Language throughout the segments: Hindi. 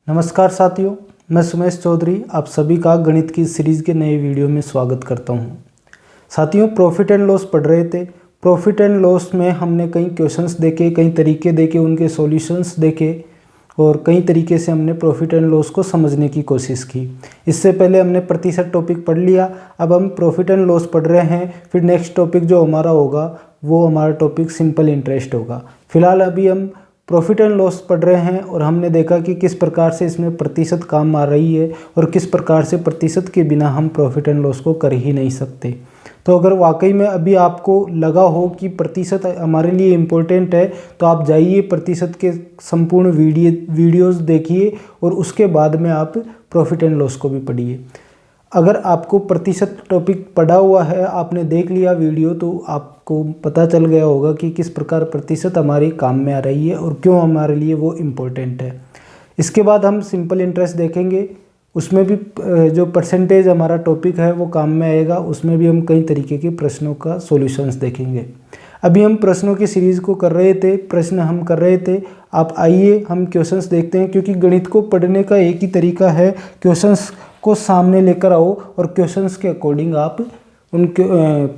नमस्कार साथियों, मैं सुमेश चौधरी आप सभी का गणित की सीरीज़ के नए वीडियो में स्वागत करता हूं। साथियों, प्रॉफिट एंड लॉस पढ़ रहे थे। प्रॉफिट एंड लॉस में हमने कई क्वेश्चंस देखे, कई तरीके देखे, उनके सॉल्यूशंस देखे और कई तरीके से हमने प्रॉफिट एंड लॉस को समझने की कोशिश की। इससे पहले हमने प्रतिशत टॉपिक पढ़ लिया, अब हम प्रॉफिट एंड लॉस पढ़ रहे हैं। फिर नेक्स्ट टॉपिक जो हमारा होगा वो हमारा टॉपिक सिंपल इंटरेस्ट होगा। फिलहाल अभी हम प्रॉफिट एंड लॉस पढ़ रहे हैं और हमने देखा कि किस प्रकार से इसमें प्रतिशत काम आ रही है और किस प्रकार से प्रतिशत के बिना हम प्रॉफिट एंड लॉस को कर ही नहीं सकते। तो अगर वाकई में अभी आपको लगा हो कि प्रतिशत हमारे लिए इम्पोर्टेंट है तो आप जाइए प्रतिशत के संपूर्ण वीडियोज़ देखिए और उसके बाद में आप प्रॉफिट एंड लॉस को भी पढ़िए। अगर आपको प्रतिशत टॉपिक पढ़ा हुआ है, आपने देख लिया वीडियो, तो आपको पता चल गया होगा कि किस प्रकार प्रतिशत हमारे काम में आ रही है और क्यों हमारे लिए वो इम्पोर्टेंट है। इसके बाद हम सिंपल इंटरेस्ट देखेंगे, उसमें भी जो परसेंटेज हमारा टॉपिक है वो काम में आएगा। उसमें भी हम कई तरीके के प्रश्नों का सॉल्यूशंस देखेंगे। अभी हम प्रश्नों की सीरीज़ को कर रहे थे, प्रश्न हम कर रहे थे। आप आइए हम क्वेश्चंस देखते हैं, क्योंकि गणित को पढ़ने का एक ही तरीका है, क्वेश्चंस को सामने लेकर आओ और क्वेश्चंस के अकॉर्डिंग आप उनके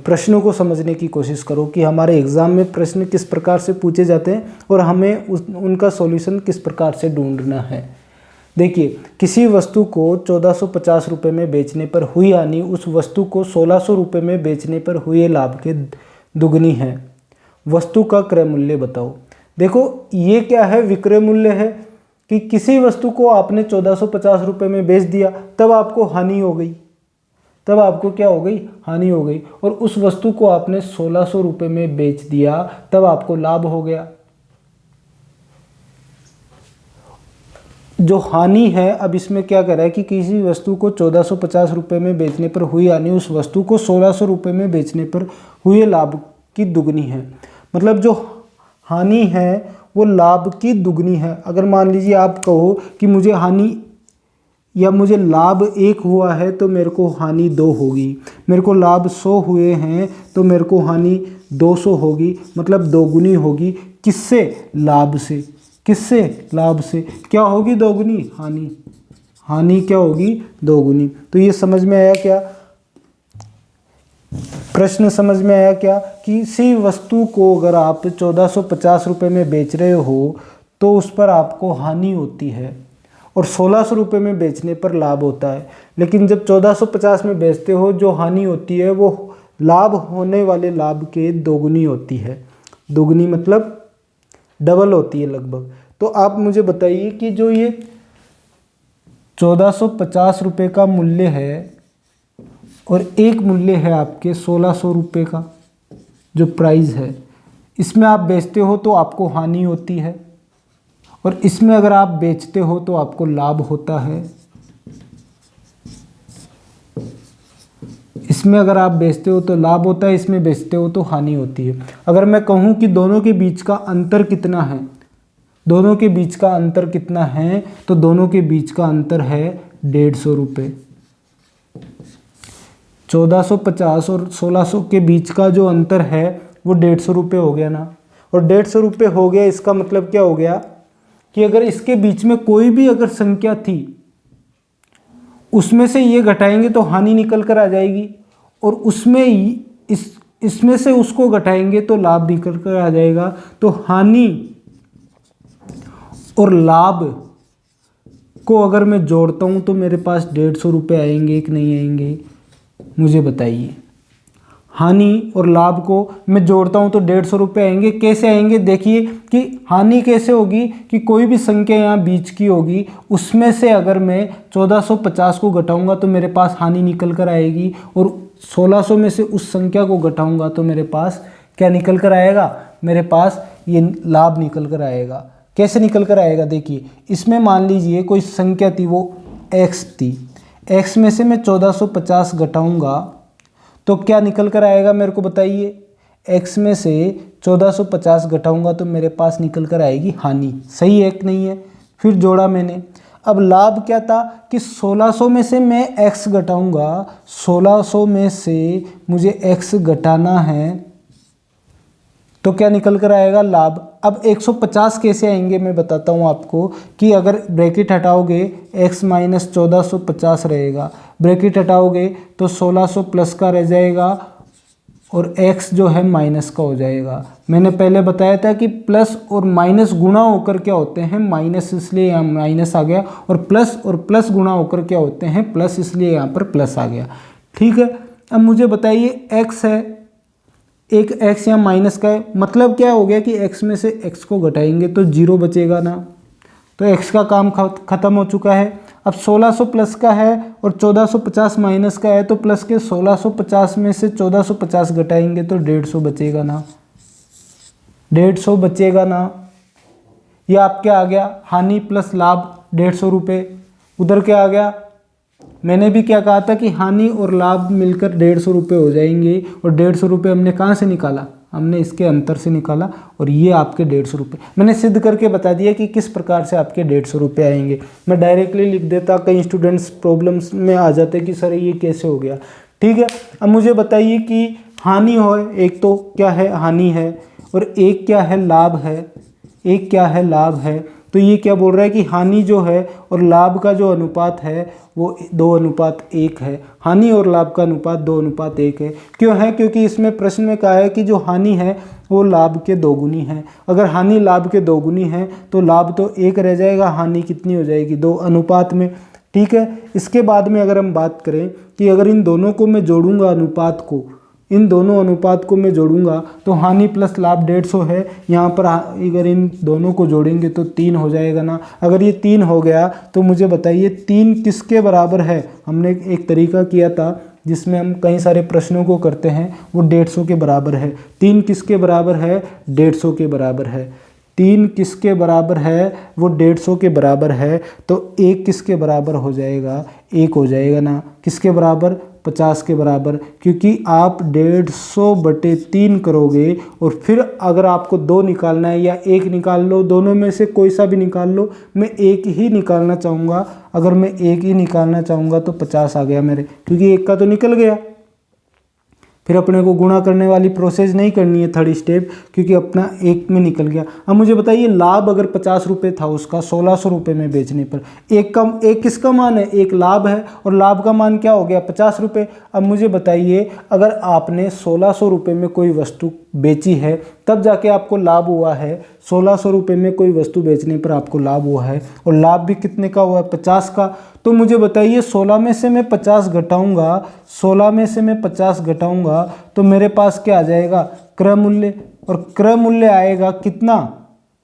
प्रश्नों को समझने की कोशिश करो कि हमारे एग्ज़ाम में प्रश्न किस प्रकार से पूछे जाते हैं और हमें उनका सॉल्यूशन किस प्रकार से ढूंढना है। देखिए, किसी वस्तु को 1450 रुपये में बेचने पर हुई हानि उस वस्तु को 1600 रुपये में बेचने पर हुए लाभ के दुगनी है। वस्तु का क्रय मूल्य बताओ। देखो, ये क्या है, विक्रय मूल्य है कि किसी वस्तु को आपने 1450 रुपये में बेच दिया, तब आपको हानि हो गई। तब आपको क्या हो गई? हानि हो गई। और उस वस्तु को आपने 1600 रुपये में बेच दिया, तब आपको लाभ हो गया। जो हानि है, अब इसमें क्या कर रहा है कि किसी वस्तु को 1450 रुपये में बेचने पर हुई हानि उस वस्तु को 1600 रुपये में बेचने पर हुए लाभ की दुगनी है। मतलब जो हानि है वो लाभ की दुगनी है। अगर मान लीजिए आप कहो कि मुझे हानि या मुझे लाभ 1 हुआ है तो मेरे को हानि 2 होगी, मेरे को लाभ 100 हुए हैं तो मेरे को हानि 200 होगी, मतलब दोगुनी होगी। किससे? लाभ से। किससे? लाभ से। क्या होगी? दोगुनी। हानि। हानि क्या होगी? दोगुनी। तो ये समझ में आया क्या? प्रश्न समझ में आया क्या? किसी वस्तु को अगर आप 1450 रुपये में बेच रहे हो तो उस पर आपको हानि होती है और 1600 रुपये में बेचने पर लाभ होता है। लेकिन जब 1450 में बेचते हो, जो हानि होती है वो लाभ होने वाले लाभ के दोगुनी होती है। दोगुनी मतलब डबल होती है लगभग। तो आप मुझे बताइए कि जो ये 1450 रुपये का मूल्य है और एक मूल्य है आपके 1600 रुपये का जो प्राइस है, इसमें आप बेचते हो तो आपको हानि होती है और इसमें अगर आप बेचते हो तो आपको लाभ होता है। इसमें अगर आप बेचते हो तो लाभ होता है, इसमें बेचते हो तो हानि होती है। अगर मैं कहूँ कि दोनों के बीच का अंतर कितना है, दोनों के बीच का अंतर कितना है, तो दोनों के बीच का अंतर है 150 रुपये। 1450 और 1600 के बीच का जो अंतर है वो 150 रुपये हो गया ना। और 150 रुपये हो गया, इसका मतलब क्या हो गया कि अगर इसके बीच में कोई भी अगर संख्या थी उसमें से ये घटाएंगे तो हानि निकल कर आ जाएगी और उसमें इसमें से उसको घटाएंगे तो लाभ निकल कर आ जाएगा। तो हानि और लाभ को अगर मैं जोड़ता हूं तो मेरे पास 150 रुपये आएंगे कि नहीं आएंगे? मुझे बताइए। हानि और लाभ को मैं जोड़ता हूं तो 150 रुपये आएंगे। कैसे आएंगे? देखिए कि हानि कैसे होगी कि कोई भी संख्या यहाँ बीच की होगी, उसमें से अगर मैं 1450 को घटाऊंगा तो मेरे पास हानि निकल कर आएगी और 1600 में से उस संख्या को घटाऊंगा तो मेरे पास क्या निकल कर आएगा? मेरे पास ये लाभ निकल कर आएगा। कैसे निकल कर आएगा? देखिए, इसमें मान लीजिए कोई संख्या थी, वो x थी। x में से मैं 1450 घटाऊंगा तो क्या निकल कर आएगा? मेरे को बताइए। x में से 1450 घटाऊंगा तो मेरे पास निकल कर आएगी हानि। सही है कि नहीं है? फिर जोड़ा मैंने। अब लाभ क्या था कि 1600 में से मैं x घटाऊंगा, 1600 में से मुझे x घटाना है तो क्या निकल कर आएगा? लाभ। अब 150 कैसे आएंगे मैं बताता हूँ आपको कि अगर ब्रैकेट हटाओगे x माइनस 1450 रहेगा, ब्रैकेट हटाओगे तो 1600 प्लस का रह जाएगा और x जो है माइनस का हो जाएगा। मैंने पहले बताया था कि प्लस और माइनस गुणा होकर क्या होते हैं? माइनस, इसलिए यहाँ माइनस आ गया, और प्लस गुणा होकर क्या होते हैं? प्लस, इसलिए यहाँ पर प्लस आ गया। ठीक है, अब मुझे बताइए x है, एक x यहाँ माइनस का है, मतलब क्या हो गया कि x में से x को घटाएंगे तो 0 बचेगा ना, तो x का काम खत्म हो चुका है। अब 1600 प्लस का है और 1450 माइनस का है, तो प्लस के 1650 में से 1450 घटाएंगे तो 150 बचेगा ना, 150 बचेगा ना। ये आपके आ गया हानि प्लस लाभ 150 रुपये। उधर क्या आ गया? मैंने भी क्या कहा था कि हानि और लाभ मिलकर 150 रुपये हो जाएंगे, और 150 रुपये हमने कहाँ से निकाला? हमने इसके अंतर से निकाला, और ये आपके 150 रुपये मैंने सिद्ध करके बता दिया कि किस प्रकार से आपके 150 रुपये आएंगे। मैं डायरेक्टली लिख देता, कई स्टूडेंट्स प्रॉब्लम्स में आ जाते कि सर ये कैसे हो गया। ठीक है, अब मुझे बताइए कि हानि हो, एक तो क्या है? हानि है, और एक क्या है? लाभ है। एक क्या है? लाभ है। तो ये क्या बोल रहा है कि हानि जो है और लाभ का जो अनुपात है वो 2:1 है। हानि और लाभ का अनुपात 2:1 है। क्यों है? क्योंकि इसमें प्रश्न में कहा है कि जो हानि है वो लाभ के 2 गुनी है। अगर हानि लाभ के 2 गुनी है तो लाभ तो 1 रह जाएगा, हानि कितनी हो जाएगी? 2 अनुपात में। ठीक है, इसके बाद में अगर हम बात करें कि अगर इन दोनों को मैं जोड़ूंगा, अनुपात को, इन दोनों अनुपात को मैं जोड़ूंगा तो हानि प्लस लाभ 150 है। यहाँ पर अगर इन दोनों को जोड़ेंगे तो 3 हो जाएगा ना। अगर ये 3 हो गया तो मुझे बताइए 3 किसके बराबर है? हमने एक तरीका किया था जिसमें हम कई सारे प्रश्नों को करते हैं, वो 150 के बराबर है। 3 किसके बराबर है? 150 के बराबर है। 3 किसके बराबर है? वो 150 के बराबर है। तो 1 किसके बराबर हो जाएगा? 1 हो जाएगा ना। किसके बराबर? 50 के बराबर, क्योंकि आप 150/3 करोगे और फिर अगर आपको 2 निकालना है या 1 निकाल लो, दोनों में से कोई सा भी निकाल लो। मैं 1 ही निकालना चाहूँगा। अगर मैं 1 ही निकालना चाहूँगा तो 50 आ गया मेरे, क्योंकि 1 का तो निकल गया। फिर अपने को गुणा करने वाली प्रोसेस नहीं करनी है, थर्ड स्टेप, क्योंकि अपना 1 में निकल गया। अब मुझे बताइए लाभ अगर 50 रुपये था उसका 1600 रुपये में बेचने पर, एक किसका मान है? एक लाभ है, और लाभ का मान क्या हो गया? 50 रुपये। अब मुझे बताइए अगर आपने 1600 रुपये में कोई वस्तु बेची है तब जाके आपको लाभ हुआ है। 1600 रुपये में कोई वस्तु बेचने पर आपको लाभ हुआ है, और लाभ भी कितने का हुआ है? 50 का। तो मुझे बताइए 16 में से मैं 50 घटाऊंगा, 16 में से मैं 50 घटाऊंगा तो मेरे पास क्या आ जाएगा? क्रय मूल्य। और क्रय मूल्य आएगा कितना?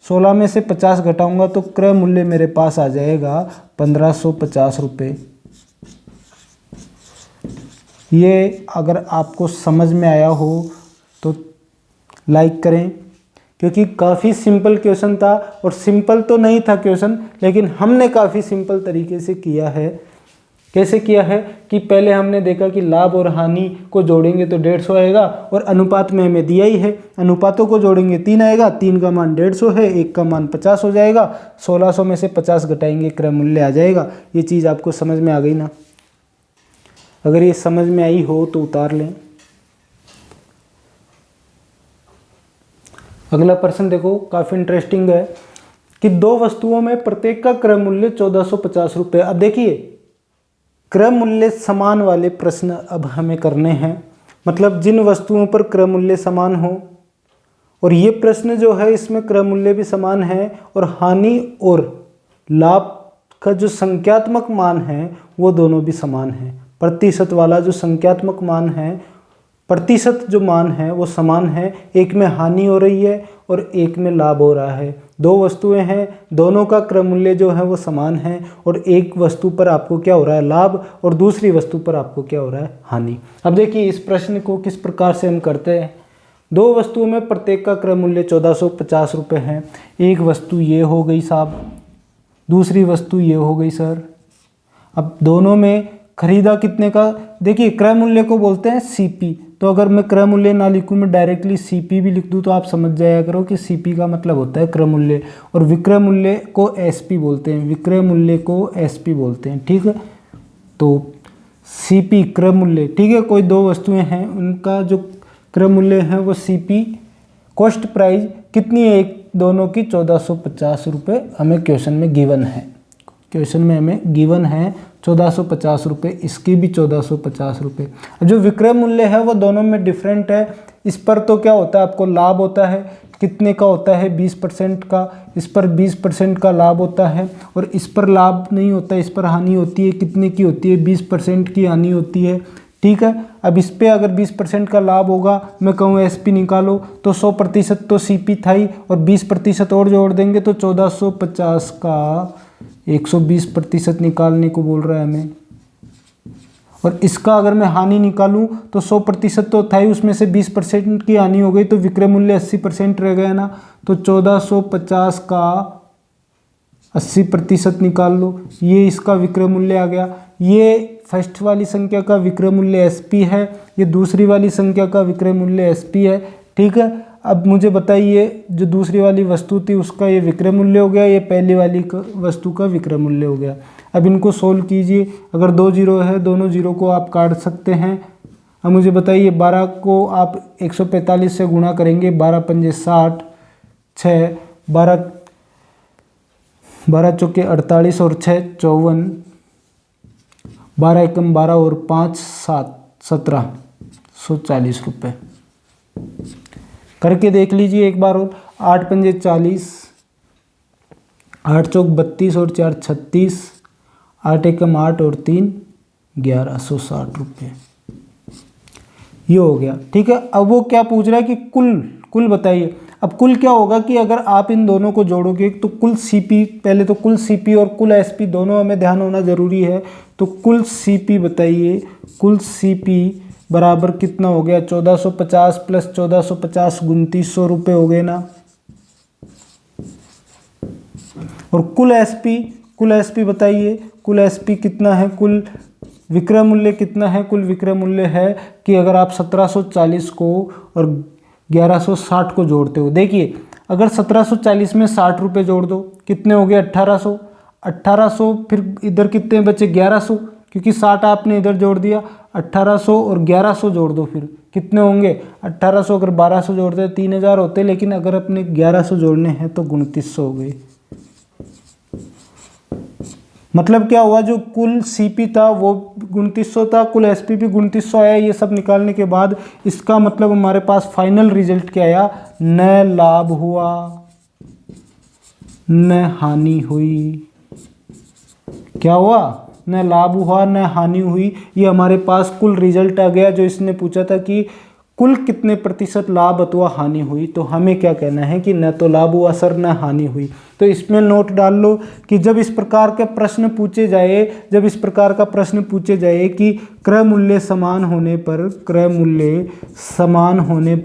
16 में से 50 घटाऊंगा तो क्रय मूल्य मेरे पास आ जाएगा 1550 रुपये। ये अगर आपको समझ में आया हो तो लाइक करें, क्योंकि काफ़ी सिंपल क्वेश्चन था, और सिंपल तो नहीं था क्वेश्चन, लेकिन हमने काफ़ी सिंपल तरीके से किया है। कैसे किया है कि पहले हमने देखा कि लाभ और हानि को जोड़ेंगे तो 150 आएगा, और अनुपात में हमें दिया ही है, अनुपातों को जोड़ेंगे 3 आएगा, 3 का मान 150 है, 1 का मान 50 हो जाएगा, 1600 में से 50 घटाएंगे, क्रय मूल्य आ जाएगा। ये चीज़ आपको समझ में आ गई ना? अगर ये समझ में आई हो तो उतार लें। अगला प्रश्न देखो, काफ़ी इंटरेस्टिंग है कि 2 वस्तुओं में प्रत्येक का क्रय मूल्य 1450 रुपये। अब देखिए क्रय मूल्य समान वाले प्रश्न अब हमें करने हैं, मतलब जिन वस्तुओं पर क्रय मूल्य समान हो, और ये प्रश्न जो है इसमें क्रय मूल्य भी समान है और हानि और लाभ का जो संख्यात्मक मान है वो दोनों भी समान है। प्रतिशत वाला जो संख्यात्मक मान है, प्रतिशत जो मान है वो समान है। एक में हानि हो रही है और एक में लाभ हो रहा है। 2 वस्तुएं हैं, दोनों का क्रय मूल्य जो है वो समान है, और एक वस्तु पर आपको क्या हो रहा है? लाभ, और दूसरी वस्तु पर आपको क्या हो रहा है? हानि। अब देखिए इस प्रश्न को किस प्रकार से हम करते हैं। 2 वस्तुओं में प्रत्येक का क्रय मूल्य 1450 रुपये है। एक वस्तु ये हो गई साहब, दूसरी वस्तु ये हो गई सर। अब दोनों में खरीदा कितने का? देखिए क्रय मूल्य को बोलते हैं सीपी, तो अगर मैं क्रय मूल्य ना लिखूँ, मैं डायरेक्टली सीपी भी लिख दूँ तो आप समझ जाया करो कि सीपी का मतलब होता है क्रय मूल्य, और विक्रय मूल्य को एसपी बोलते हैं, विक्रय मूल्य को एसपी बोलते हैं। ठीक है, तो सीपी क्रय मूल्य। ठीक है, कोई 2 वस्तुएं हैं उनका जो क्रय मूल्य है वो सीपी कॉस्ट प्राइस कितनी है दोनों की? 1450 रुपये हमें क्वेश्चन में गिवन है। क्वेश्चन में हमें गिवन है 1450 रुपये, इसकी भी 1450 रुपये। जो विक्रय मूल्य है वो दोनों में डिफरेंट है। इस पर तो क्या होता है, आपको लाभ होता है, कितने का होता है? 20% का। इस पर 20% का लाभ होता है, और इस पर लाभ नहीं होता, इस पर हानि होती है। कितने की होती है? 20% की हानि होती है। ठीक है, अब इस पे अगर 20% का लाभ होगा, मैं कहूँ एसपी निकालो, तो 100% तो सीपी था ही, और 20% और जोड़ देंगे तो 1450 का 120% निकालने को बोल रहा है हमें। और इसका अगर मैं हानि निकालूं तो 100% तो था ही, उसमें से 20% की हानि हो गई, तो विक्रय मूल्य 80% रह गया ना। तो 1450 का 80% निकाल लो, ये इसका विक्रय मूल्य आ गया। ये फर्स्ट वाली संख्या का विक्रय मूल्य एसपी है, ये दूसरी वाली संख्या का विक्रय मूल्य एसपी है। ठीक है, अब मुझे बताइए, जो दूसरी वाली वस्तु थी उसका ये विक्रय मूल्य हो गया, ये पहली वाली वस्तु का विक्रय मूल्य हो गया। अब इनको सोल्व कीजिए। अगर 2 जीरो है, दोनों जीरो को आप काट सकते हैं। अब मुझे बताइए, 12 को आप 145 से गुणा करेंगे, 12 पंजे 60, 6 12 चौके 48 और 6 54, 12 एकम 12 और 5 7 1740 रुपये। करके देख लीजिए एक बार और। 8 पंजे 40, 8 चौक 32 और 4 36, 8 एकम 8 और 3 1160 रुपये, ये हो गया। ठीक है, अब वो क्या पूछ रहा है कि कुल बताइए। अब कुल क्या होगा कि अगर आप इन दोनों को जोड़ोगे तो कुल सीपी, पहले तो कुल सीपी और कुल एसपी दोनों हमें ध्यान होना जरूरी है। तो कुल सीपी बताइए, कुल सीपी बराबर कितना हो गया? 1450 प्लस 1450 2900 रुपये हो गए ना। और कुल एसपी बताइए, कुल एसपी कितना है? कुल विक्रय मूल्य कितना है? कुल विक्रय मूल्य है कि अगर आप 1740 को और 1160 को जोड़ते हो, देखिए अगर 1740 में 60 रुपये जोड़ दो, कितने हो गए? 1800। 1800 फिर इधर कितने बचे? 1100, क्योंकि 60 आपने इधर जोड़ दिया। 1800 और 1100 जोड़ दो, फिर कितने होंगे? 1800 अगर 1200 जोड़ते 3000 होते, लेकिन अगर अपने 1100 जोड़ने हैं तो 2900 हो गए। मतलब क्या हुआ, जो कुल सीपी था वो 2900 था, कुल एसपी भी 2900 आया। ये सब निकालने के बाद इसका मतलब हमारे पास फाइनल रिजल्ट क्या आया? न लाभ हुआ न हानि हुई। क्या हुआ? न लाभ हुआ न हानि हुई। ये हमारे पास कुल रिजल्ट आ गया। जो इसने पूछा था कि कुल कितने प्रतिशत लाभ अथवा हानि हुई, तो हमें क्या कहना है कि न तो लाभ हुआ सर न हानि हुई। तो इसमें नोट डाल लो कि जब इस प्रकार के प्रश्न पूछे जाए, जब इस प्रकार का प्रश्न पूछे जाए कि क्रय मूल्य समान होने पर, क्रय मूल्य समान होने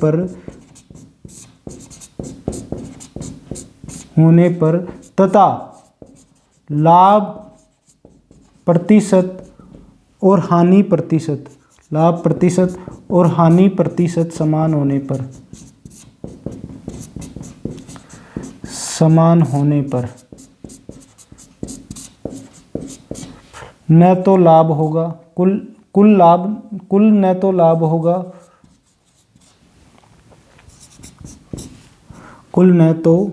पर तथा लाभ प्रतिशत और हानि प्रतिशत, लाभ प्रतिशत और हानि प्रतिशत समान होने पर न तो लाभ होगा, कुल न तो लाभ होगा, कुल न तो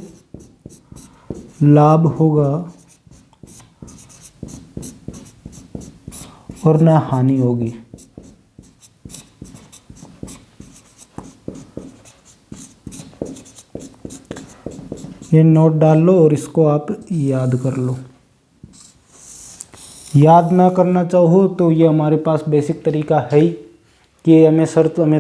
लाभ होगा और न हानि होगी। ये नोट डाल लो और इसको आप याद कर लो। याद ना करना चाहो तो ये हमारे पास बेसिक तरीका है ही कि हमें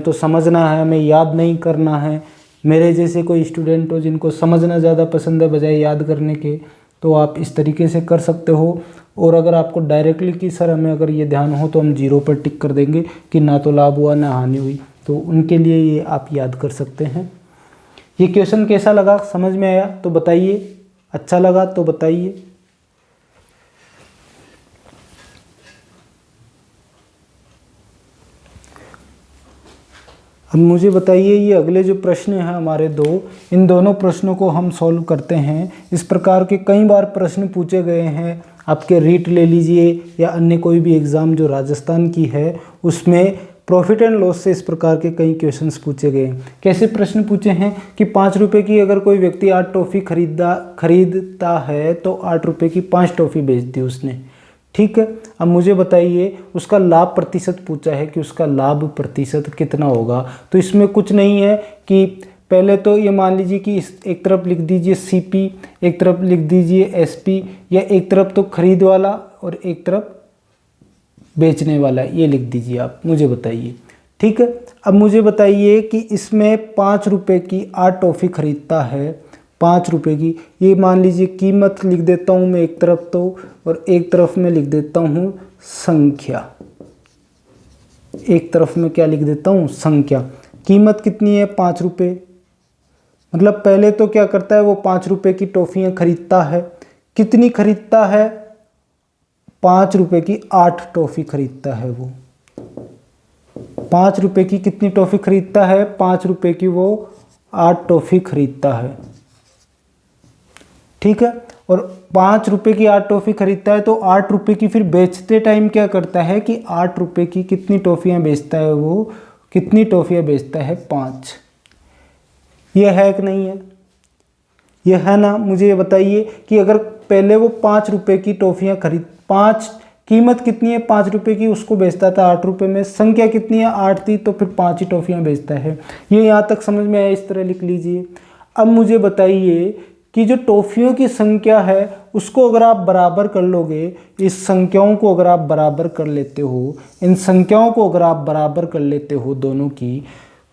तो समझना है, हमें याद नहीं करना है। मेरे जैसे कोई स्टूडेंट हो जिनको समझना ज़्यादा पसंद है बजाय याद करने के, तो आप इस तरीके से कर सकते हो। और अगर आपको डायरेक्टली कि सर हमें अगर ये ध्यान हो तो हम 0 पर टिक कर देंगे कि ना तो लाभ हुआ ना हानि हुई, तो उनके लिए ये आप याद कर सकते हैं। ये क्वेश्चन कैसा लगा, समझ में आया तो बताइए, अच्छा लगा तो बताइए। अब मुझे बताइए, ये अगले जो प्रश्न हैं हमारे दो, इन दोनों प्रश्नों को हम सॉल्व करते हैं। इस प्रकार के कई बार प्रश्न पूछे गए हैं, आपके रीट ले लीजिए या अन्य कोई भी एग्ज़ाम जो राजस्थान की है उसमें प्रॉफिट एंड लॉस से इस प्रकार के कई क्वेश्चंस पूछे गए हैं। कैसे प्रश्न पूछे हैं कि 5 रुपये की अगर कोई व्यक्ति 8 टॉफ़ी खरीदता है तो 8 रुपये की 5 टॉफ़ी बेच दी उसने, ठीक है। अब मुझे बताइए उसका लाभ प्रतिशत पूछा है कि उसका लाभ प्रतिशत कितना होगा। तो इसमें कुछ नहीं है कि पहले तो ये मान लीजिए कि इस एक तरफ लिख दीजिए CP, एक तरफ लिख दीजिए SP, या एक तरफ तो खरीद वाला और एक तरफ बेचने वाला, ये लिख दीजिए आप, मुझे बताइए, ठीक है। अब मुझे बताइए कि इसमें 5 रुपये की 8 टॉफ़ी खरीदता है, 5 रुपये की, ये मान लीजिए कीमत लिख देता हूँ मैं एक तरफ तो, और एक तरफ में लिख देता हूँ संख्या, एक तरफ में क्या लिख देता हूँ संख्या। कीमत कितनी है 5 रुपये, मतलब पहले तो क्या करता है वो 5 रुपये की टॉफ़ियाँ खरीदता है, कितनी खरीदता है 5 रुपये की 8 टॉफ़ी खरीदता है वो, 5 रुपये की कितनी टॉफ़ी खरीदता है, 5 रुपये की वो 8 टॉफ़ी खरीदता है, ठीक है। और 5 रुपये की 8 टॉफ़ी खरीदता है तो 8 रुपये की फिर बेचते टाइम क्या करता है कि 8 रुपये की कितनी टॉफ़ियाँ बेचता है वो, कितनी टॉफ़ियाँ बेचता है 5। ये है कि नहीं है, ये है ना। मुझे ये बताइए कि अगर पहले वो 5 रुपये की टॉफ़ियाँ कीमत कितनी है 5 रुपये की, उसको बेचता था 8 रुपये में, संख्या कितनी है 8 थी, तो फिर 5 ही टॉफ़ियाँ बेचता है। ये यहाँ तक समझ में आया, इस तरह लिख लीजिए। अब मुझे बताइए कि जो टॉफ़ियों की संख्या है उसको अगर आप बराबर कर लोगे, इस संख्याओं को अगर आप बराबर कर लेते हो, इन संख्याओं को अगर आप बराबर कर लेते हो दोनों की,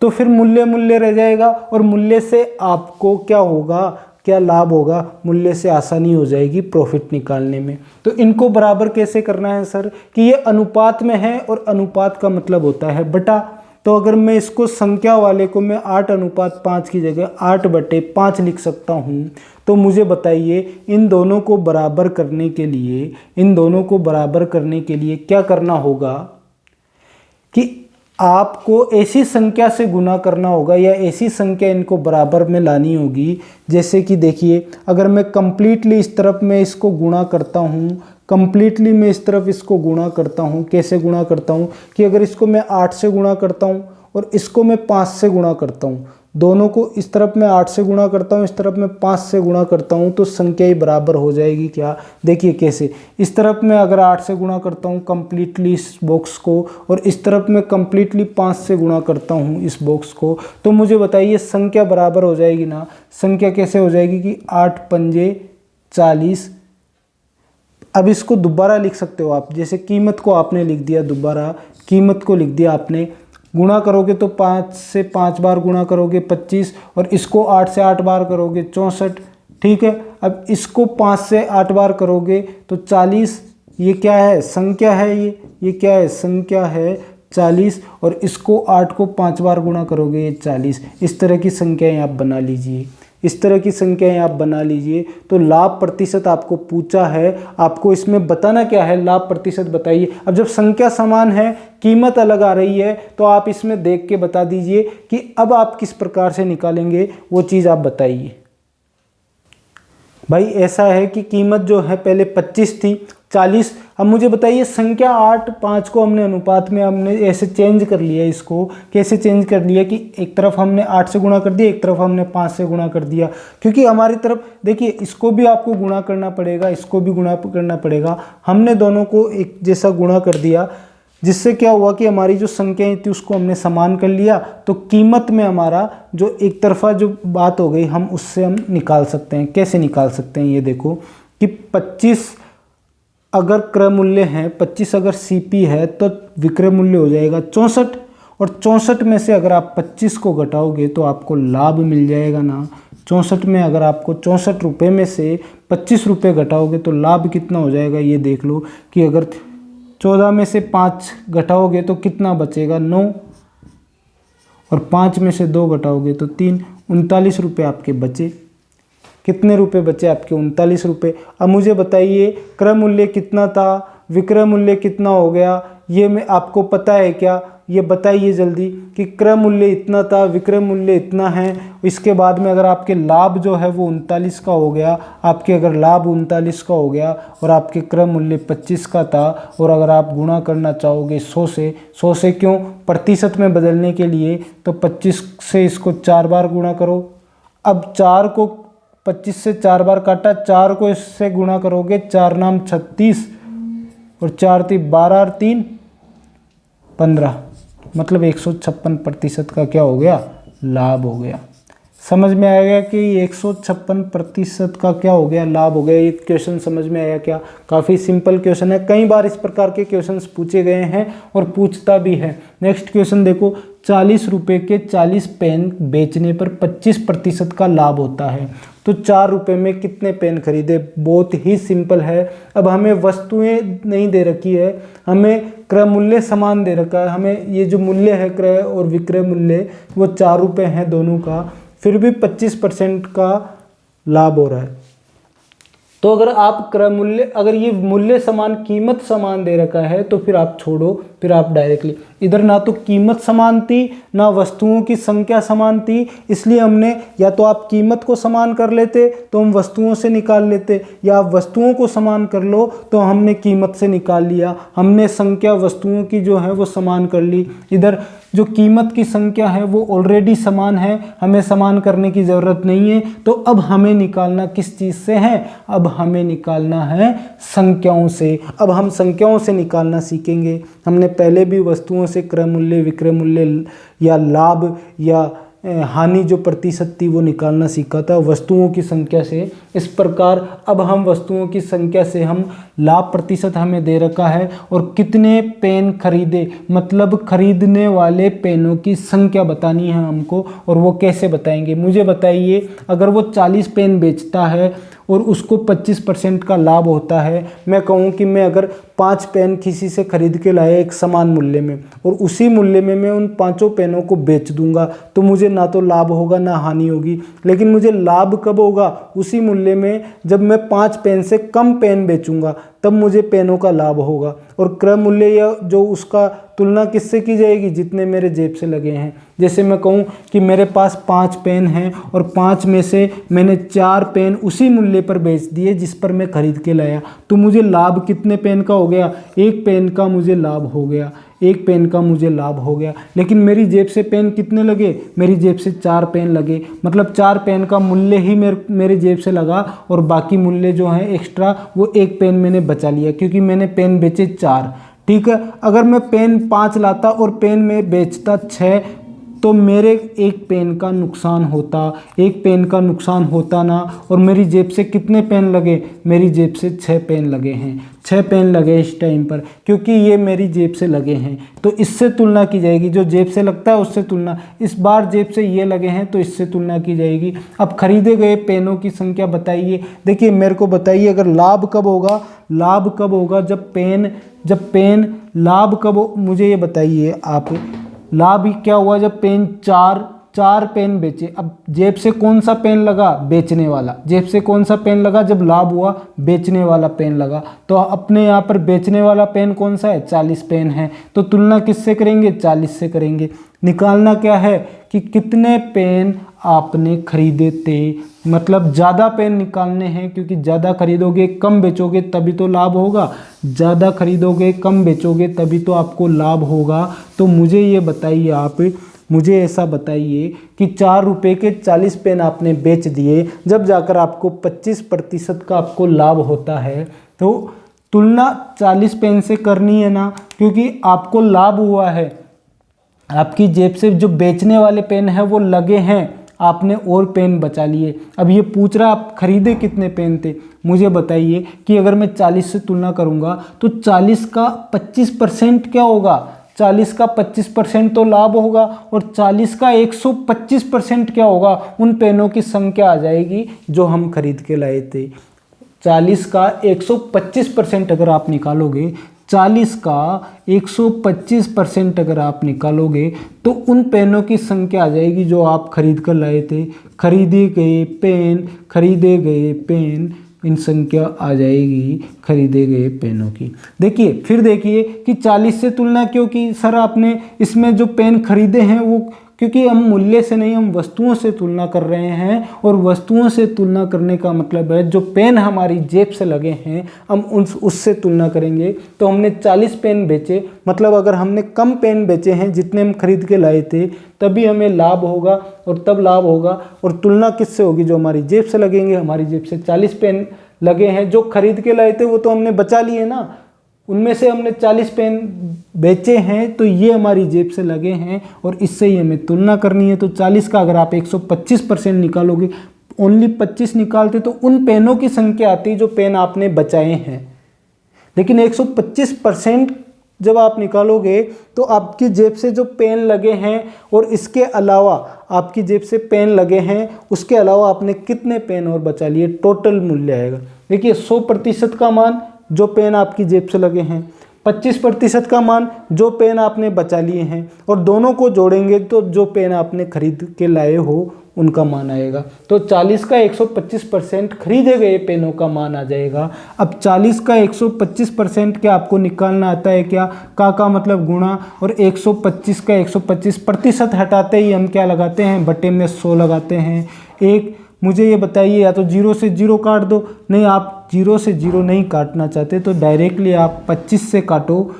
तो फिर मूल्य रह जाएगा, और मूल्य से आपको क्या होगा, क्या लाभ होगा, मूल्य से आसानी हो जाएगी प्रॉफिट निकालने में। तो इनको बराबर कैसे करना है सर, कि ये अनुपात में है और अनुपात का मतलब होता है बटा। तो अगर मैं इसको संख्या वाले को मैं 8:5 की जगह 8/5 लिख सकता हूँ। तो मुझे बताइए इन दोनों को बराबर करने के लिए, क्या करना होगा कि आपको ऐसी संख्या से गुना करना होगा, या ऐसी संख्या इनको बराबर में लानी होगी। जैसे कि देखिए अगर मैं कंप्लीटली इस तरफ में इसको गुणा करता हूँ, कंप्लीटली मैं इस तरफ इसको गुणा करता हूँ, कैसे गुणा करता हूँ कि अगर इसको मैं 8 से गुणा करता हूँ और इसको मैं 5 से गुणा करता हूँ, दोनों को इस तरफ मैं 8 से गुणा करता हूँ, इस तरफ मैं 5 से गुणा करता हूँ, तो संख्या ही बराबर हो जाएगी। क्या, देखिए कैसे, इस तरफ मैं अगर 8 से गुणा करता हूँ कंप्लीटली इस बॉक्स को, और इस तरफ मैं कंप्लीटली 5 से गुणा करता हूँ इस बॉक्स को, तो मुझे बताइए संख्या बराबर हो जाएगी ना। संख्या कैसे हो जाएगी कि 8 पंजे 40। अब इसको दोबारा लिख सकते हो आप, जैसे कीमत को आपने लिख दिया, दोबारा कीमत को लिख दिया आपने, गुणा करोगे तो 5 से 5 बार गुणा करोगे 25, और इसको 8 से 8 बार करोगे 64, ठीक है। अब इसको 5 से 8 बार करोगे तो 40, ये क्या है संख्या है, ये क्या है संख्या है 40, और इसको 8 को 5 बार गुणा करोगे ये 40। इस तरह की संख्याएं आप बना लीजिए, इस तरह की संख्याएं आप बना लीजिए। तो लाभ प्रतिशत आपको पूछा है, आपको इसमें बताना क्या है, लाभ प्रतिशत बताइए। अब जब संख्या समान है, कीमत अलग आ रही है, तो आप इसमें देख के बता दीजिए कि अब आप किस प्रकार से निकालेंगे, वो चीज़ आप बताइए। भाई ऐसा है कि कीमत जो है पहले 25 थी, 40। अब मुझे बताइए संख्या 8 5 को हमने अनुपात में हमने ऐसे चेंज कर लिया, इसको कैसे चेंज कर लिया कि एक तरफ हमने 8 से गुणा कर दिया, एक तरफ हमने 5 से गुणा कर दिया, क्योंकि हमारी तरफ देखिए इसको भी आपको गुणा करना पड़ेगा, इसको भी गुणा करना पड़ेगा। हमने दोनों को एक जैसा गुणा कर दिया, जिससे क्या हुआ कि हमारी जो संख्याएं थी उसको हमने समान कर लिया। तो कीमत में हमारा जो एक तरफा जो बात हो गई, हम उससे हम निकाल सकते हैं। कैसे निकाल सकते हैं, ये देखो कि 25 अगर क्रय मूल्य है, 25 अगर CP है, तो विक्रय मूल्य हो जाएगा 64, और 64 में से अगर आप 25 को घटाओगे तो आपको लाभ मिल जाएगा ना। 64 में अगर आपको 64 रुपये में से 25 रुपये घटाओगे तो लाभ कितना हो जाएगा, ये देख लो कि अगर 14 में से 5 घटाओगे तो कितना बचेगा 9, और 5 में से 2 घटाओगे तो 3, 39 रुपये आपके बचे। कितने रुपए बचे आपके 39 रुपये। अब मुझे बताइए क्रय मूल्य कितना था, विक्रय मूल्य कितना हो गया, ये मैं आपको पता है क्या, ये बताइए जल्दी कि क्रय मूल्य इतना था, विक्रय मूल्य इतना है। इसके बाद में अगर आपके लाभ जो है वो 39 का हो गया, आपके अगर लाभ 39 का हो गया और आपके क्रय मूल्य 25 का था, और अगर आप गुणा करना चाहोगे 100 से क्यों, प्रतिशत में बदलने के लिए, तो 25 से इसको 4 बार गुणा करो। अब 4 को 25 से 4 बार काटा, 4 को इससे गुणा करोगे, 4 नाम 36 और 4 3 12 और 3 15, मतलब 156% का क्या हो गया, लाभ हो गया। समझ में आएगा कि 156% का क्या हो गया, लाभ हो गया। ये क्वेश्चन समझ में आया क्या? काफ़ी सिंपल क्वेश्चन है, कई बार इस प्रकार के क्वेश्चंस पूछे गए हैं और पूछता भी है। नेक्स्ट क्वेश्चन देखो, 40 रुपये के 40 पेन बेचने पर 25% का लाभ होता है, तो 4 रुपये में कितने पेन खरीदे? बहुत ही सिंपल है। अब हमें वस्तुएं नहीं दे रखी है, हमें क्रय मूल्य समान दे रखा है। हमें ये जो मूल्य है क्रय और विक्रय मूल्य वो 4 रुपये हैं दोनों का, फिर भी 25% का लाभ हो रहा है। तो अगर आप क्रय मूल्य, अगर ये मूल्य समान, कीमत समान दे रखा है, तो फिर आप छोड़ो, फिर आप डायरेक्टली इधर ना तो कीमत समान थी ना वस्तुओं की संख्या समान थी, इसलिए हमने या तो आप कीमत को समान कर लेते तो हम वस्तुओं से निकाल लेते, या आप वस्तुओं को समान कर लो तो हमने कीमत से निकाल लिया। हमने संख्या वस्तुओं की जो है वो समान कर ली। इधर जो कीमत की संख्या है वो ऑलरेडी समान है, हमें समान करने की ज़रूरत नहीं है। तो अब हमें निकालना किस चीज़ से है? अब हमें निकालना है संख्याओं से। अब हम संख्याओं से निकालना सीखेंगे। हमने पहले भी वस्तुओं से क्रय मूल्य, विक्रय मूल्य या लाभ या हानि जो प्रतिशत थी वो निकालना सीखा था वस्तुओं की संख्या से। इस प्रकार अब हम वस्तुओं की संख्या से हम लाभ प्रतिशत हमें दे रखा है और कितने पेन खरीदे, मतलब खरीदने वाले पेनों की संख्या बतानी है हमको। और वो कैसे बताएंगे मुझे बताइए। अगर वो 40 पेन बेचता है और उसको 25% का लाभ होता है, मैं कहूँ कि मैं अगर 5 पेन किसी से खरीद के लाया एक समान मूल्य में और उसी मूल्य में मैं उन 5 पेनों को बेच दूंगा, तो मुझे ना तो लाभ होगा ना हानि होगी। लेकिन मुझे लाभ कब होगा? उसी मूल्य में जब मैं 5 पेन से कम पेन बेचूंगा, तब मुझे पेनों का लाभ होगा। और क्रय मूल्य या जो उसका तुलना किससे की जाएगी? जितने मेरे जेब से लगे हैं। जैसे मैं कहूँ कि मेरे पास 5 पेन हैं और 5 में से मैंने 4 पेन उसी मूल्य पर बेच दिए जिस पर मैं खरीद के लाया, तो मुझे लाभ कितने पेन का हो गया? 1 पेन का मुझे लाभ हो गया, 1 पेन का मुझे लाभ हो गया। लेकिन मेरी जेब से पेन कितने लगे? मेरी जेब से 4 पेन लगे, मतलब 4 पेन का मूल्य ही मेरे जेब से लगा और बाकी मूल्य जो है एक्स्ट्रा वो 1 पेन मैंने बचा लिया, क्योंकि मैंने पेन बेचे 4। ठीक है, अगर मैं पेन 5 लाता और पेन में बेचता 6, तो मेरे 1 पेन का नुकसान होता, 1 पेन का नुकसान होता ना। और मेरी जेब से कितने पेन लगे? मेरी जेब से 6 पेन लगे हैं, 6 पेन लगे इस टाइम पर, क्योंकि ये मेरी जेब से लगे हैं। तो इससे तुलना की जाएगी, जो जेब से लगता है उससे तुलना। इस बार जेब से ये लगे हैं तो इससे तुलना की जाएगी। अब खरीदे गए पेनों की संख्या बताइए। देखिए मेरे को बताइए, अगर लाभ कब होगा? लाभ कब होगा? जब पेन लाभ कब, मुझे ये बताइए आप। लाभ क्या हुआ? जब पेन 4 पेन बेचे। अब जेब से कौन सा पेन लगा? बेचने वाला। जेब से कौन सा पेन लगा जब लाभ हुआ? बेचने वाला पेन लगा। तो अपने यहाँ पर बेचने वाला पेन कौन सा है? 40 पेन है। तो तुलना किससे करेंगे? 40 से करेंगे। निकालना क्या है कि कितने पेन आपने खरीदे थे, मतलब ज़्यादा पेन निकालने हैं, क्योंकि ज़्यादा खरीदोगे कम बेचोगे तभी तो लाभ होगा। ज़्यादा खरीदोगे कम बेचोगे तभी तो आपको लाभ होगा। तो मुझे ये बताइए आप, मुझे ऐसा बताइए कि 4 रुपये के 40 पेन आपने बेच दिए, जब जाकर आपको 25% का आपको लाभ होता है, तो तुलना 40 पेन से करनी है ना, क्योंकि आपको लाभ हुआ है। आपकी जेब से जो बेचने वाले पेन है वो लगे हैं, आपने और पेन बचा लिए। अब ये पूछ रहा आप खरीदे कितने पेन थे, मुझे बताइए कि अगर मैं 40 से तुलना करूंगा तो 40 का 25% क्या होगा? 40 का 25% तो लाभ होगा, और 40 का 125% क्या होगा? उन पेनों की संख्या आ जाएगी जो हम खरीद के लाए थे। 40 का 125% अगर आप निकालोगे, 40 का 125% अगर आप निकालोगे, तो उन पेनों की संख्या आ जाएगी जो आप खरीद कर लाए थे। खरीदे गए पेन, खरीदे गए पेन, इन संख्या आ जाएगी खरीदे गए पेनों की। देखिए फिर देखिए कि 40 से तुलना क्यों की सर आपने, इसमें जो पेन खरीदे हैं वो, क्योंकि हम मूल्य से नहीं, हम वस्तुओं से तुलना कर रहे हैं, और वस्तुओं से तुलना करने का मतलब है जो पेन हमारी जेब से लगे हैं हम उससे तुलना करेंगे। तो हमने 40 पेन बेचे, मतलब अगर हमने कम पेन बेचे हैं जितने हम खरीद के लाए थे तभी हमें लाभ होगा, और तब लाभ होगा। और तुलना किससे होगी, जो हमारी जेब से लगेंगे। हमारी जेब से 40 पेन लगे हैं, जो खरीद के लाए थे वो तो हमने बचा लिए ना, उनमें से हमने 40 पेन बेचे हैं, तो ये हमारी जेब से लगे हैं और इससे ही हमें तुलना करनी है। तो 40 का अगर आप 125% निकालोगे, ओनली 25 निकालते तो उन पेनों की संख्या आती जो पेन आपने बचाए हैं। लेकिन 125% जब आप निकालोगे तो आपकी जेब से जो पेन लगे हैं और इसके अलावा आपकी जेब से पेन लगे हैं, उसके अलावा आपने कितने पेन और बचा लिए, टोटल मूल्य आएगा। देखिए 100% का मान जो पेन आपकी जेब से लगे हैं, 25% का मान जो पेन आपने बचा लिए हैं, और दोनों को जोड़ेंगे तो जो पेन आपने खरीद के लाए हो उनका मान आएगा। तो 40 का 125% खरीदे गए पेनों का मान आ जाएगा। अब 40 का 125% क्या आपको निकालना आता है क्या, का मतलब गुणा, और 125 का 125% हटाते ही हम क्या लगाते हैं, बटे में 100 लगाते हैं। एक मुझे ये बताइए, या तो 0 से 0 काट दो, नहीं आप 0 से 0 नहीं काटना चाहते तो डायरेक्टली आप 25 से काटो।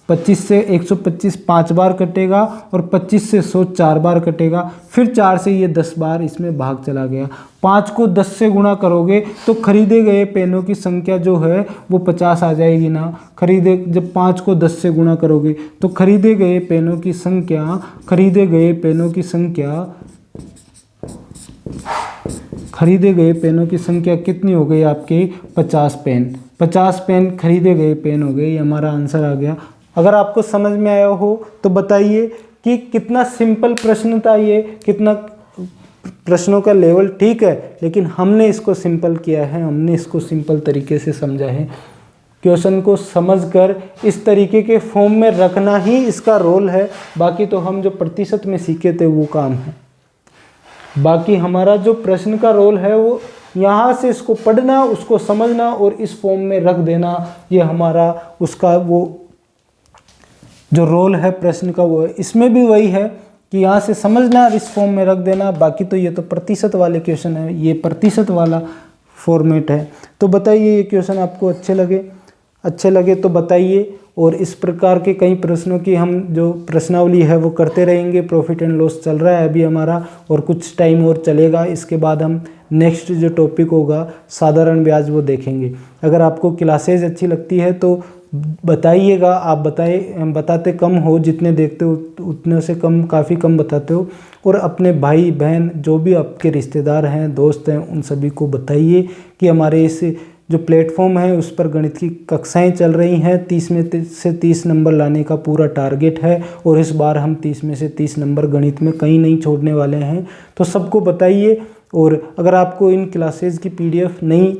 25 से 125 5 बार कटेगा, और 25 से 100 4 बार कटेगा, फिर 4 से ये 10 बार इसमें भाग चला गया। 5 को 10 से गुणा करोगे तो खरीदे गए पेनों की संख्या जो है वो 50 आ जाएगी ना। जब 5 को 10 से गुणा करोगे तो खरीदे गए पेनों की संख्या, खरीदे गए पेनों की संख्या कितनी हो गई आपके, 50 पेन। 50 पेन खरीदे गए पेन हो गए, ये हमारा आंसर आ गया। अगर आपको समझ में आया हो तो बताइए कि कितना सिंपल प्रश्न था ये, कितना प्रश्नों का लेवल ठीक है, लेकिन हमने इसको सिंपल किया है, हमने इसको सिंपल तरीके से समझा है। क्वेश्चन को समझकर इस तरीके के फॉर्म में रखना ही इसका रोल है, बाकी तो हम जो प्रतिशत में सीखे थे वो काम है। बाकी हमारा जो प्रश्न का रोल है वो यहाँ से इसको पढ़ना, उसको समझना और इस फॉर्म में रख देना, ये हमारा उसका वो जो रोल है प्रश्न का वो है। इसमें भी वही है कि यहाँ से समझना और इस फॉर्म में रख देना। बाकी तो ये तो प्रतिशत वाले क्वेश्चन है, ये प्रतिशत वाला फॉर्मेट है। तो बताइए ये क्वेश्चन आपको अच्छे लगे तो बताइए, और इस प्रकार के कई प्रश्नों की हम जो प्रश्नावली है वो करते रहेंगे। प्रॉफिट एंड लॉस चल रहा है अभी हमारा, और कुछ टाइम और चलेगा। इसके बाद हम नेक्स्ट जो टॉपिक होगा साधारण ब्याज वो देखेंगे। अगर आपको क्लासेज अच्छी लगती है तो बताइएगा, आप बताते कम हो, जितने देखते हो उतने से कम, काफ़ी कम बताते हो। और अपने भाई बहन जो भी आपके रिश्तेदार हैं, दोस्त हैं, उन सभी को बताइए कि हमारे इस जो प्लेटफॉर्म है उस पर गणित की कक्षाएं चल रही हैं। 30 में से 30 नंबर लाने का पूरा टारगेट है, और इस बार हम 30 में से 30 नंबर गणित में कहीं नहीं छोड़ने वाले हैं। तो सबको बताइए। और अगर आपको इन क्लासेज की PDF नहीं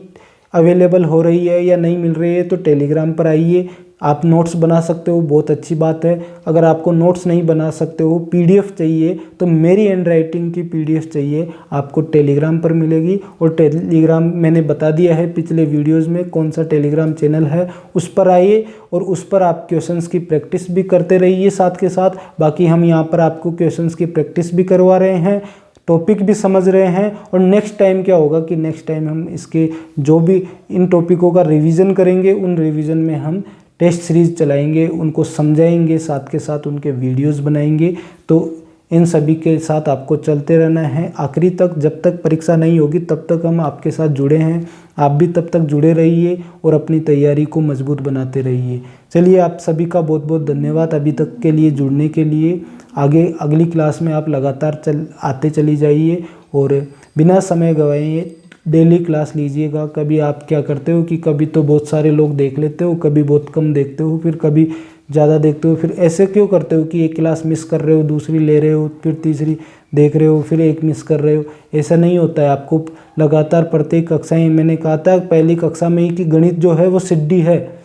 अवेलेबल हो रही है या नहीं मिल रही है तो टेलीग्राम पर आइए, आप नोट्स बना सकते हो, बहुत अच्छी बात है। अगर आपको नोट्स नहीं बना सकते हो, PDF चाहिए, तो मेरी हैंड राइटिंग की PDF चाहिए, आपको टेलीग्राम पर मिलेगी। और टेलीग्राम मैंने बता दिया है पिछले वीडियोस में कौन सा टेलीग्राम चैनल है, उस पर आइए और उस पर आप क्वेश्चंस की प्रैक्टिस भी करते रहिए साथ के साथ। बाकी हम यहाँ पर आपको क्वेश्चंस की प्रैक्टिस भी करवा रहे हैं, टॉपिक भी समझ रहे हैं। और नेक्स्ट टाइम क्या होगा कि नेक्स्ट टाइम हम इसके जो भी इन टॉपिकों का रिवीजन करेंगे, उन रिवीजन में हम टेस्ट सीरीज चलाएंगे, उनको समझाएंगे, साथ के साथ उनके वीडियोस बनाएंगे। तो इन सभी के साथ आपको चलते रहना है आखिरी तक। जब तक परीक्षा नहीं होगी तब तक हम आपके साथ जुड़े हैं, आप भी तब तक जुड़े रहिए और अपनी तैयारी को मजबूत बनाते रहिए। चलिए, आप सभी का बहुत बहुत धन्यवाद अभी तक के लिए जुड़ने के लिए। आगे अगली क्लास में आप लगातार आते चली जाइए, और बिना समय गंवाए डेली क्लास लीजिएगा। कभी आप क्या करते हो कि कभी तो बहुत सारे लोग देख लेते हो, कभी बहुत कम देखते हो, फिर कभी ज़्यादा देखते हो। फिर ऐसे क्यों करते हो कि एक क्लास मिस कर रहे हो, दूसरी ले रहे हो, फिर तीसरी देख रहे हो, फिर एक मिस कर रहे हो? ऐसा नहीं होता है। आपको लगातार प्रत्येक कक्षाएं, मैंने कहा था पहली कक्षा में ही कि गणित जो है वो सिड्डी है,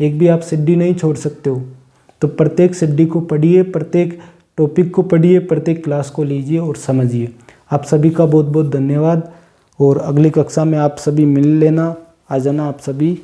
एक भी आप सिड्डी नहीं छोड़ सकते हो। तो प्रत्येक सिड्डी को पढ़िए, प्रत्येक टॉपिक को पढ़िए, प्रत्येक क्लास को लीजिए और समझिए। आप सभी का बहुत बहुत धन्यवाद, और अगली कक्षा में आप सभी मिल लेना। आ जाना आप सभी।